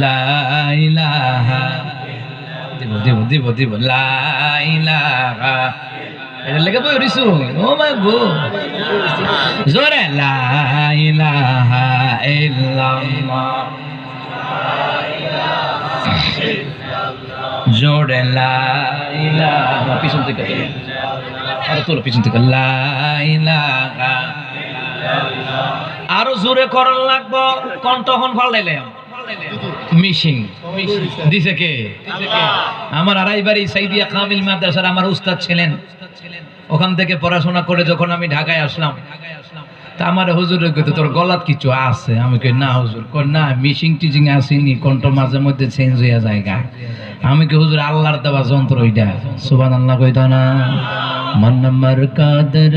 লা ইলাহা দিব লা ইলাহা এটা লেগে বই রিসু ও মাই গো জোরে লা ইলাহা ইল্লাল্লাহ জোরে লা ইলাহা পিছন থেকে আর তোর পিছন থেকে লা ইলাহা আরো জোরে করার লাগবো কণ্ঠ হন ফালাইলে মিশিং দিছে কে আমার আড়াইবাড়ি সাইদিয়া কামিল মাদ্রাসার আমার উস্তাদ ছিলেন ওখান থেকে পড়াশোনা করে যখন আমি ঢাকায় আসলাম তা আমার হুজুরে কইতো তোর গলাত কিছু আছে আমি কই না হুজুর কই না মিশিং টিচিং আসেনি কণ্ঠ মাঝে মধ্যে চেঞ্জ হয়ে যায় গা আমি কি হুজুর আল্লাহর দেওয়া যন্ত্র ওইটা সুবহানাল্লাহ কইতো না মন্নমর কাদের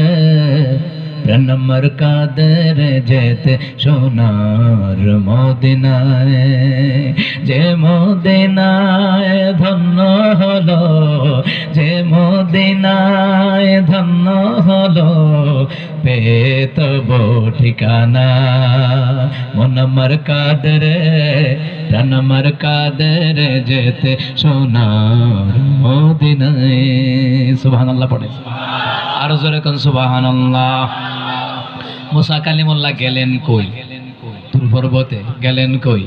প্রাণমর কাদের যেতে সোনার মদিনায় যে মদিনায় ধন্য হলো যে মদিনায় ধন্য হলো পেতব ঠিকানা মনমর কাদের প্রাণমর কাদের যেতে সোনার মদিনায় সুবহানাল্লাহ পড়ে আর জোরে কোন সুবহানাল্লাহ মুসা কালিমুল্লাহ গেলেন কই তুর পর্বতে গেলেন কই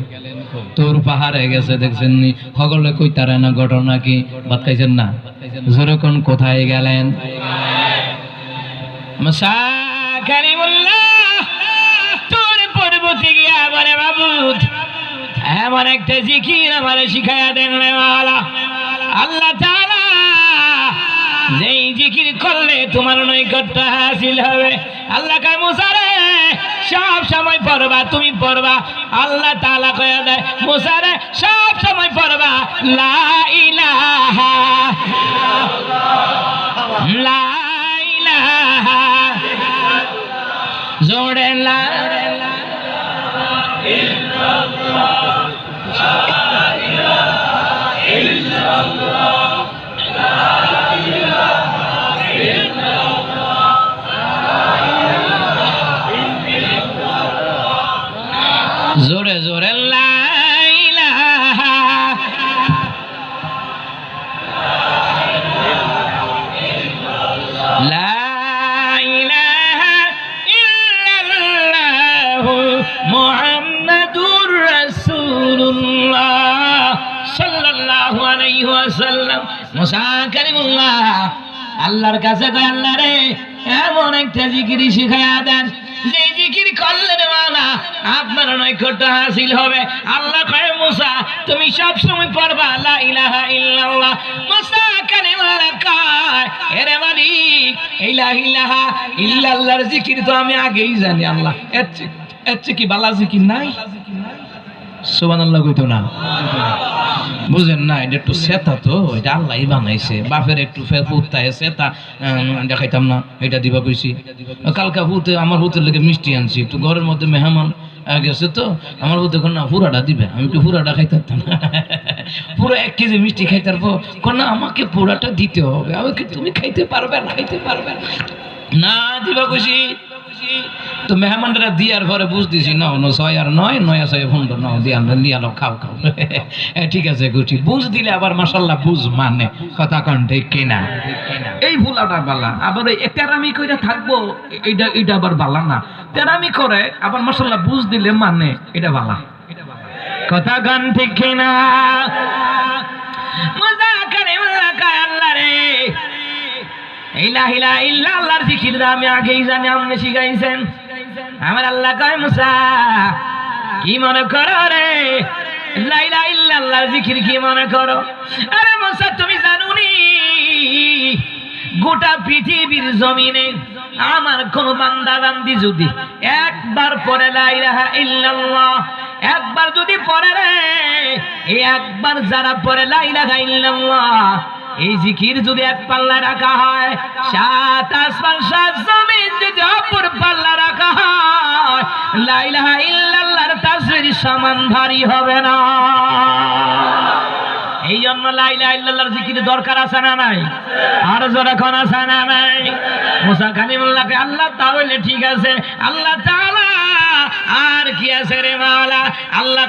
তুর পাহাড়ে গেছে দেখছেন নি সকলে কই তারা না ঘটনা কি ভাত খাইছেন না জোরে কোন কোথায় গেলেন মুসা কালিমুল্লাহ তুর পর্বতে গিয়া বলে মাবুদ এমন একটা জিকির আমারে শিখায়া দেন রে মাওলা আল্লাহ তাআলা যেই জিকির করলে তোমার নৈকট্য হাসিল হবে আল্লাহ কয় মুসা রে সব সময় পড়বা তুমি পড়বা আল্লাহ তাআলা কয়া দেয় মুসা রে সব সময় পড়বা লা ইলাহা লা ইলাহা জোরে লা জোরে জোরে লা ইলাহা লা ইলাহা ইল্লাল্লাহ মুহাম্মাদুর রাসূলুল্লাহ সাল্লাল্লাহু আলাইহি ওয়াসাল্লাম মুসা কালিমুল্লাহ আল্লাহর কাছে কয় আল্লাহ রে এমন একটা জিকির শিখায়া দেন যে জিকির করলে রে মাওলা আপনার নৈকট্য হাসিল হবে আল্লাহ কয় মুসা তুমি সব সময় পড়বা লা ইলাহা ইল্লাল্লাহ মুসা কালিমুল্লাহ কয় এরে মালিক লা ইলাহা ইল্লাল্লাহর জিকির তো আমি আগেই জানি আল্লাহ এর কি বালা জিকির নাই সুবহানাল্লাহ কইতো না বুঝেন না এটা একটু সেতা তো এটা আল্লাহই বানাইছে বাপের একটু ফের পুতায় সেতা দেখাইতাম না এটা দিবা কইছি কালকা পুতে আমার পুতের লেগে মিষ্টি আনছি একটু ঘরের মধ্যে মেহমান গেছে তো আমার পুতে কোন না পুরাটা দিবে আমি কি পুরাটা খাইতাম না পুরো 1 কেজি মিষ্টি খাইতারবো কোন না আমাকে পুরাটা দিতে হবে আমি কি তুমি খাইতে পারবে না দিবা কইছি তো মেহমানরা দিয়ার পরে বুঝতেছি না 6 আর 9 9 আর 6 15 নাও দিয়া নিয়ালো খাও ঠিক আছে গুটি বুঝ দিলে আবার মাশাআল্লাহ বুঝ মানে কথা কোন ঠিক কিনা এই ভুলাটা বালা আবার এই তেরামি কইরা থাকবো এটা আবার বালা না তেরামি করে আবার মাশাআল্লাহ বুঝ দিলে মানে এটা বালা কথা কোন ঠিক কিনা মজা করে আল্লাহ রে লা ইলাহা ইল্লাল্লাহর জিকির আমি আগেই জানি আপনি শিখাইছেন আমার আল্লাহ কয় মুসা কি মনে করো রে লা ইলাহা ইল্লাল্লাহর জিকির কি মনে করো আরে মুসা তুমি জানুনি গোটা পৃথিবীর জমিনে আমার কোন বান্দা বান্দি যদি একবার পড়ে লা ইলাহা ইল্লাল্লাহ একবার যদি পড়ে রে একবার যারা পড়ে লা ইলাহা ইল্লাল্লাহ এই জিকির যদি এক পাল্লা রাখা হয় 7 আসমান 7 জমিন যদি অপর পাল্লা রাখা হয় লা ইলাহা ইল্লাল্লাহর তাসবির সমান ভারী হবে না এই জন্য লা ইলাহা ইল্লাল্লাহর জিকির দরকার আছে না নাই আর জোরে কোন আছে না নাই মুসা কালিমুল্লাহকে আল্লাহ তাহলে ঠিক আছে আল্লাহ তাআলা আর কি আছে রে মাওলা আল্লাহ